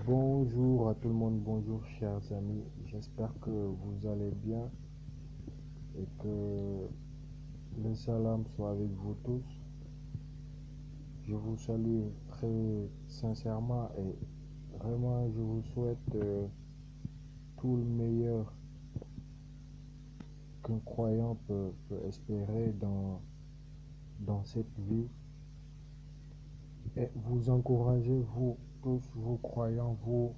Bonjour à tout le monde, bonjour chers amis, j'espère que vous allez bien et que le salam soit avec vous tous. Je vous salue très sincèrement et vraiment je vous souhaite tout le meilleur qu'un croyant peut espérer dans cette vie et vous encourager, vous tous, vous croyants, vous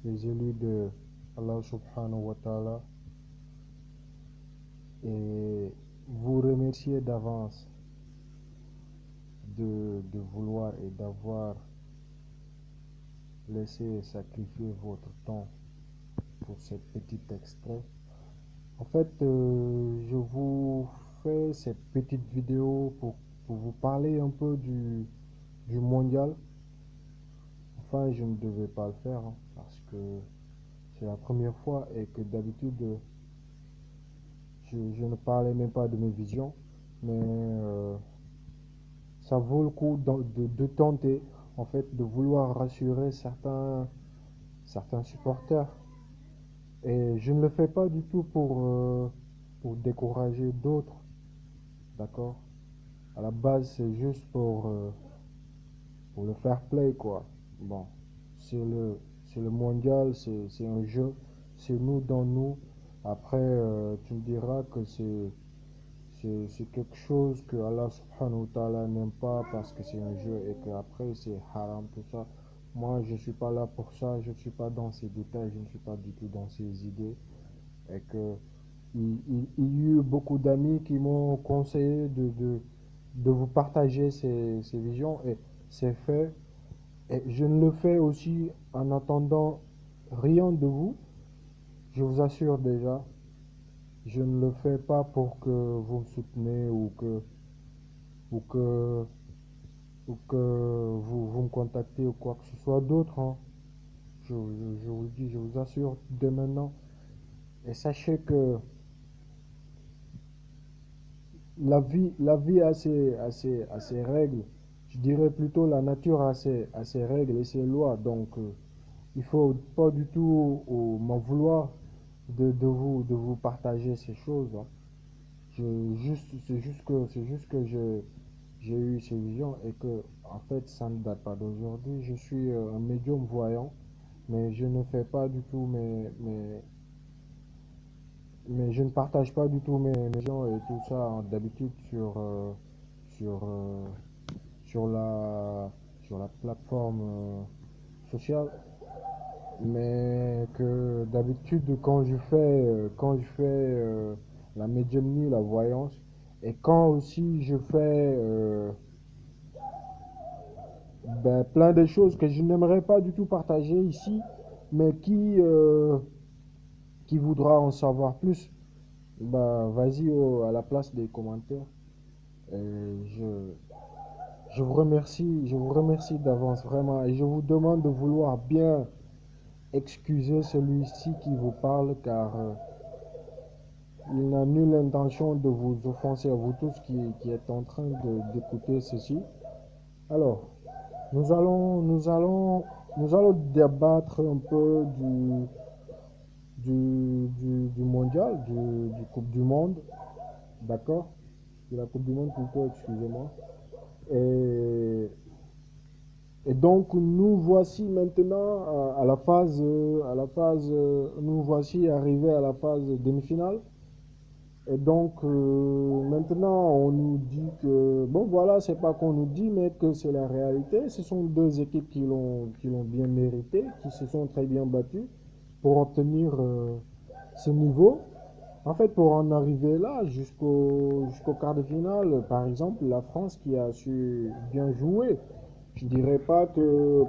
les élus de Allah subhanahu wa ta'ala, et vous remercier d'avance de vouloir et d'avoir laissé sacrifier votre temps pour cette petite extrait. En fait, je vous fais cette petite vidéo pour vous parler un peu du mondial. Enfin, je ne devais pas le faire hein, parce que c'est la première fois et que d'habitude, je ne parlais même pas de mes visions. Mais ça vaut le coup de tenter, en fait, de vouloir rassurer certains supporters. Et je ne le fais pas du tout pour décourager d'autres, d'accord? À la base, c'est juste pour le fair play, quoi. Bon, c'est le mondial, c'est un jeu, c'est nous dans nous. Après, tu me diras que c'est quelque chose que Allah subhanahu wa ta'ala n'aime pas parce que c'est un jeu et que après c'est haram, tout ça. Moi, je ne suis pas là pour ça, je ne suis pas dans ces détails, je ne suis pas du tout dans ces idées. Et que il y a eu beaucoup d'amis qui m'ont conseillé de vous partager ces visions et c'est fait. Et je ne le fais aussi en attendant rien de vous, je vous assure déjà. Je ne le fais pas pour que vous me soutenez ou que, ou que vous me contactez ou quoi que ce soit d'autre, hein. Je vous le dis, je vous assure dès maintenant. Et sachez que la vie a ses règles. Je dirais plutôt la nature a ses règles et ses lois. Donc, il faut pas du tout m'en vouloir de vous partager ces choses, hein. C'est juste que j'ai eu ces visions et que, en fait, ça ne date pas d'aujourd'hui. Je suis un médium voyant, mais je ne fais pas du tout mais je ne partage pas du tout mes visions et tout ça hein, d'habitude sur, euh, sur sur la plateforme sociale. Mais que d'habitude, quand je fais la médiumnie, la voyance, et quand aussi je fais plein de choses que je n'aimerais pas du tout partager ici, mais qui voudra en savoir plus, bah vas-y à la place des commentaires. Et je vous remercie d'avance vraiment, et je vous demande de vouloir bien excuser celui-ci qui vous parle, car il n'a nulle intention de vous offenser à vous tous qui êtes en train d'écouter ceci. Alors, nous allons débattre un peu du mondial, du Coupe du Monde, d'accord? De la Coupe du Monde plutôt, excusez-moi. Et, et donc, nous voici maintenant nous voici arrivés à la phase demi-finale. Et donc, maintenant, on nous dit que, bon, voilà, c'est pas qu'on nous dit, mais que c'est la réalité. Ce sont deux équipes qui l'ont bien mérité, qui se sont très bien battues pour obtenir ce niveau. En fait, pour en arriver là, jusqu'au quart de finale, par exemple, la France qui a su bien jouer. Je dirais pas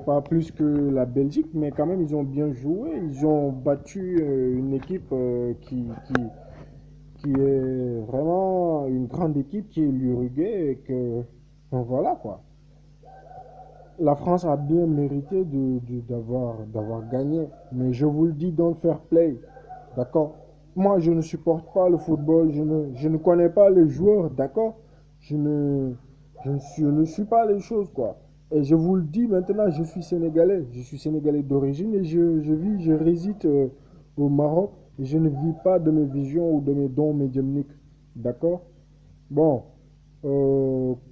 pas plus que la Belgique, mais quand même, ils ont bien joué. Ils ont battu une équipe qui est vraiment une grande équipe qui est l'Uruguay et que voilà quoi. La France a bien mérité d'avoir gagné, mais je vous le dis dans le fair play, d'accord? Moi, je ne supporte pas le football, je ne connais pas les joueurs, d'accord? Je ne suis pas les choses, quoi. Et je vous le dis maintenant, je suis sénégalais. Je suis sénégalais d'origine et je réside au Maroc. Et je ne vis pas de mes visions ou de mes dons médiumniques. D'accord? Bon,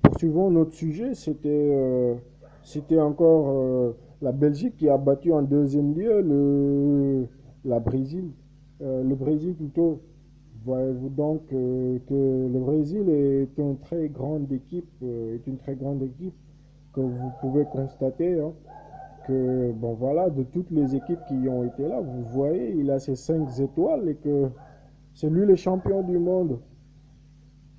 poursuivons notre sujet. C'était encore la Belgique qui a battu en deuxième lieu la Brésil. Le Brésil plutôt. Voyez-vous donc que le Brésil est une très grande équipe, que vous pouvez constater hein, que, bon voilà, de toutes les équipes qui ont été là, vous voyez, il a ses 5 étoiles et que c'est lui le champion du monde.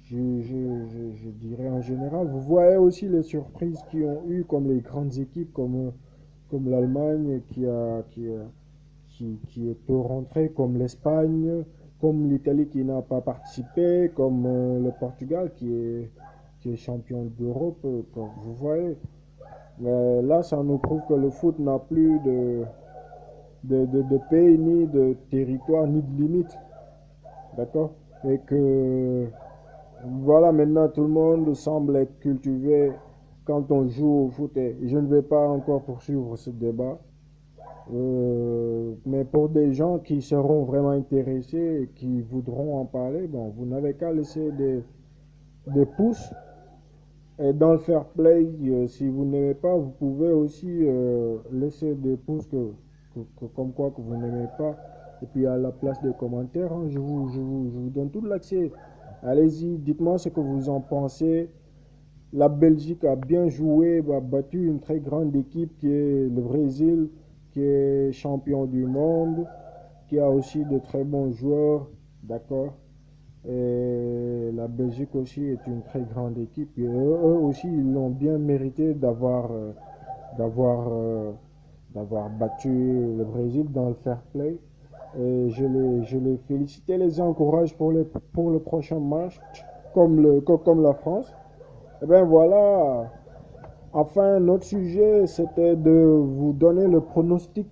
Je dirais en général. Vous voyez aussi les surprises qui ont eu, comme les grandes équipes, comme l'Allemagne qui est peu rentrée, comme l'Espagne, comme l'Italie qui n'a pas participé, comme le Portugal qui est champion d'Europe. Vous voyez, mais là, ça nous prouve que le foot n'a plus de pays, ni de territoire, ni de limite. D'accord? Et que voilà, maintenant tout le monde semble être cultivé quand on joue au foot. Et je ne vais pas encore poursuivre ce débat. Mais pour des gens qui seront vraiment intéressés et qui voudront en parler, bon, vous n'avez qu'à laisser des pouces. Et dans le fair play, si vous n'aimez pas, vous pouvez aussi laisser des pouces comme quoi que vous n'aimez pas. Et puis à la place des commentaires, hein, je vous donne tout l'accès. Allez-y, dites-moi ce que vous en pensez. La Belgique a bien joué, a battu une très grande équipe qui est le Brésil, qui est champion du monde, qui a aussi de très bons joueurs, d'accord? Et la Belgique aussi est une très grande équipe. Et eux aussi, ils l'ont bien mérité d'avoir, euh, d'avoir battu le Brésil dans le fair play. Et je les félicite et les encourage pour le prochain match, comme la France. Et bien voilà. Enfin, notre sujet, c'était de vous donner le pronostic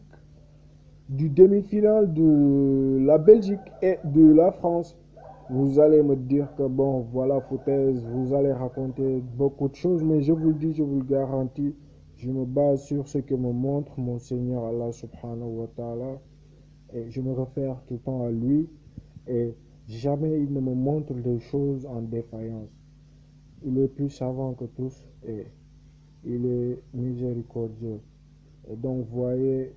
du demi-finale de la Belgique et de la France. Vous allez me dire que bon, voilà, foutaise, vous allez raconter beaucoup de choses, mais je vous le dis, je vous le garantis, je me base sur ce que me montre mon Seigneur Allah subhanahu wa ta'ala, et je me réfère tout le temps à lui, et jamais il ne me montre les choses en défaillance. Il est plus savant que tous, et il est miséricordieux. Et donc, vous voyez,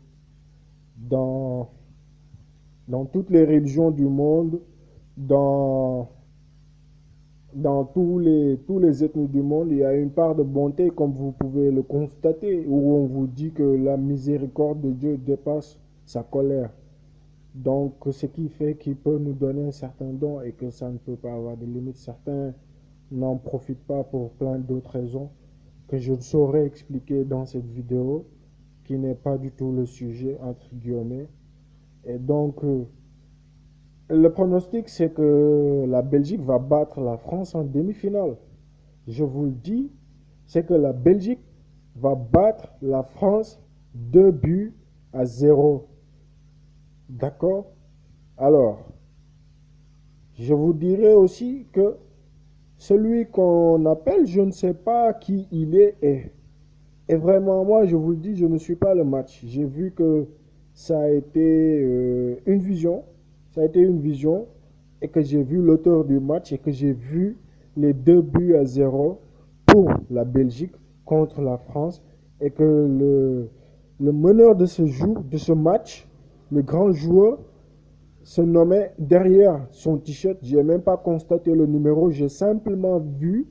dans dans toutes les religions du monde, dans, dans tous les ethnies du monde, il y a une part de bonté, comme vous pouvez le constater, où on vous dit que la miséricorde de Dieu dépasse sa colère. Donc, ce qui fait qu'il peut nous donner un certain don et que ça ne peut pas avoir de limites. Certains n'en profitent pas pour plein d'autres raisons que je ne saurais expliquer dans cette vidéo, qui n'est pas du tout le sujet, entre guillemets. Et donc, le pronostic, c'est que la Belgique va battre la France en demi-finale. Je vous le dis, c'est que la Belgique va battre la France 2 buts à 0. D'accord? Alors, je vous dirai aussi que celui qu'on appelle, je ne sais pas qui il est. Et vraiment, moi, je vous le dis, je ne suis pas le match. J'ai vu que ça a été une vision. Ça a été une vision. Et que j'ai vu l'auteur du match et que j'ai vu les 2 buts à 0 pour la Belgique contre la France. Et que le meneur de ce match, le grand joueur, se nommait derrière son t-shirt. Je n'ai même pas constaté le numéro. J'ai simplement vu.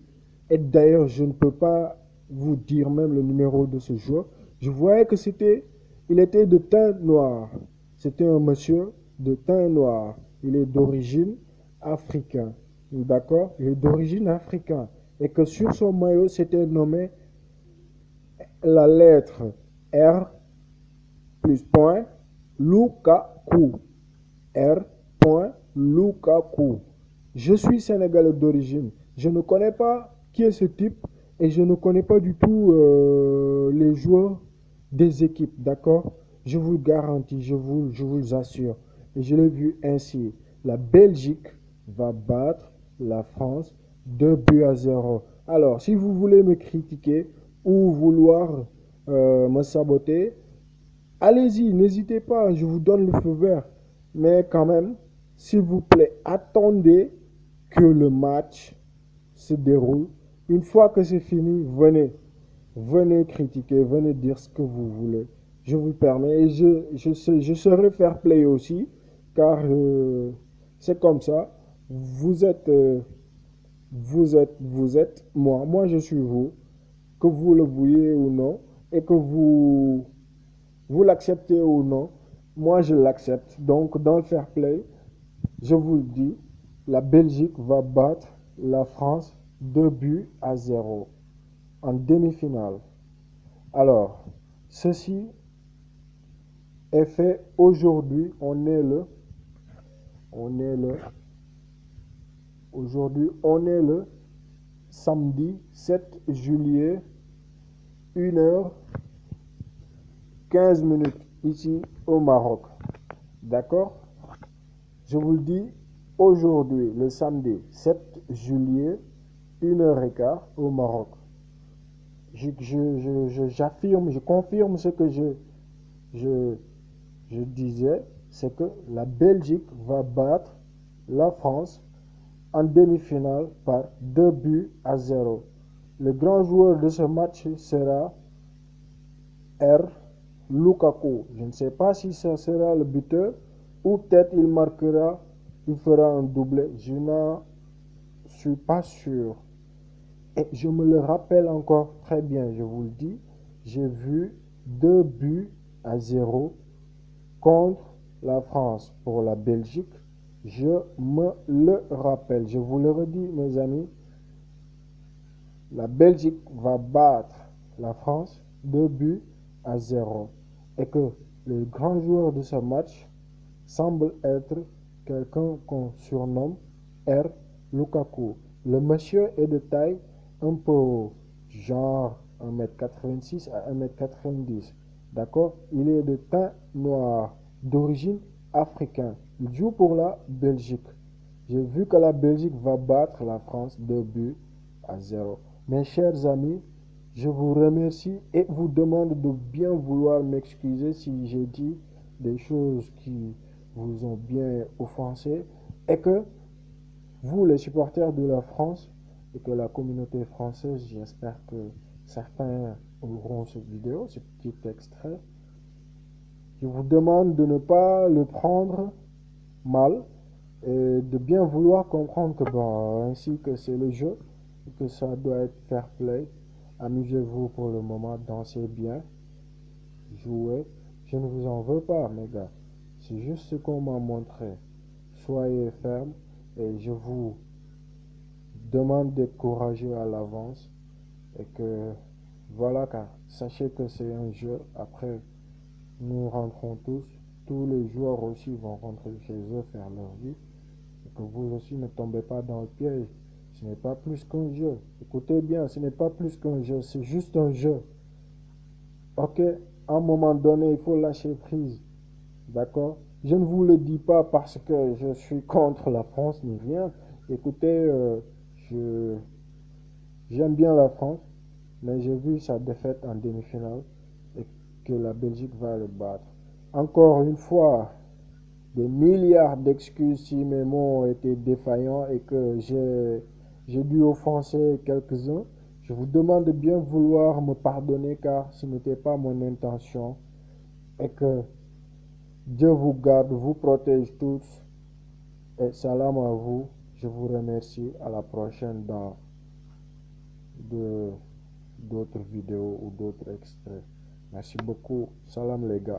Et d'ailleurs, je ne peux pas vous dire même le numéro de ce joueur. Je voyais que il était de teint noir. C'était un monsieur de teint noir. Il est d'origine africaine. D'accord? Il est d'origine africaine. Et que sur son maillot, c'était nommé la lettre R plus point Lukaku. R. Lukaku. Je suis sénégalais d'origine. Je ne connais pas qui est ce type et je ne connais pas du tout les joueurs des équipes, d'accord? Je vous le garantis, je vous assure. Et je l'ai vu ainsi. La Belgique va battre la France 2 buts à 0. Alors, si vous voulez me critiquer, ou vouloir me saboter, allez-y, n'hésitez pas, je vous donne le feu vert. Mais quand même, s'il vous plaît, attendez que le match se déroule. Une fois que c'est fini, venez critiquer, venez dire ce que vous voulez. Je vous permets. Et je serai fair play aussi, car c'est comme ça. Vous êtes, vous êtes moi. Moi, je suis vous. Que vous le vouliez ou non, et que vous l'acceptez ou non, moi je l'accepte. Donc, dans le fair play, je vous le dis, la Belgique va battre la France 2 buts à 0 en demi-finale. Alors, ceci est fait aujourd'hui. On est le, aujourd'hui, on est le samedi 7 juillet, 1h15 ici au Maroc. D'accord? Je vous le dis, aujourd'hui, le samedi 7 juillet, 1h15 au Maroc. J'affirme, je confirme ce que je, je disais, c'est que la Belgique va battre la France en demi-finale par 2 buts à 0. Le grand joueur de ce match sera R. Lukaku. Je ne sais pas si ça sera le buteur ou peut-être il fera un doublé. Je n'en suis pas sûr. Et je me le rappelle encore très bien, je vous le dis. J'ai vu 2 buts à 0 contre la France pour la Belgique. Je me le rappelle. Je vous le redis, mes amis. La Belgique va battre la France 2 buts à 0. Et que le grand joueur de ce match semble être quelqu'un qu'on surnomme R. Lukaku. Le monsieur est de taille un peu genre 1m86 à 1m90. D'accord? Il est de teint noir, d'origine africaine. Il joue pour la Belgique. J'ai vu que la Belgique va battre la France 2 buts à 0. Mes chers amis, je vous remercie et vous demande de bien vouloir m'excuser si j'ai dit des choses qui vous ont bien offensé et que vous, les supporters de la France et que la communauté française, j'espère que certains auront cette vidéo, ce petit extrait. Je vous demande de ne pas le prendre mal et de bien vouloir comprendre que bon, ainsi que c'est le jeu, et que ça doit être fair play. Amusez-vous pour le moment, dansez bien, jouez. Je ne vous en veux pas, mes gars. C'est juste ce qu'on m'a montré. Soyez ferme et je vous demande d'être courageux à l'avance et que voilà, car sachez que c'est un jeu. Après, nous rentrons tous les joueurs aussi vont rentrer chez eux faire leur vie. Et que vous aussi ne tombez pas dans le piège. Ce n'est pas plus qu'un jeu. Écoutez bien, ce n'est pas plus qu'un jeu, c'est juste un jeu. Ok, à un moment donné, il faut lâcher prise. D'accord? Je ne vous le dis pas parce que je suis contre la France ni rien. Écoutez, je j'aime bien la France, mais j'ai vu sa défaite en demi-finale et que la Belgique va le battre. Encore une fois, des milliards d'excuses si mes mots ont été défaillants et que j'ai dû offenser quelques-uns. Je vous demande de bien vouloir me pardonner car ce n'était pas mon intention et que Dieu vous garde, vous protège tous et salam à vous. Je vous remercie. À la prochaine dans d'autres vidéos ou d'autres extraits. Merci beaucoup. Salam les gars.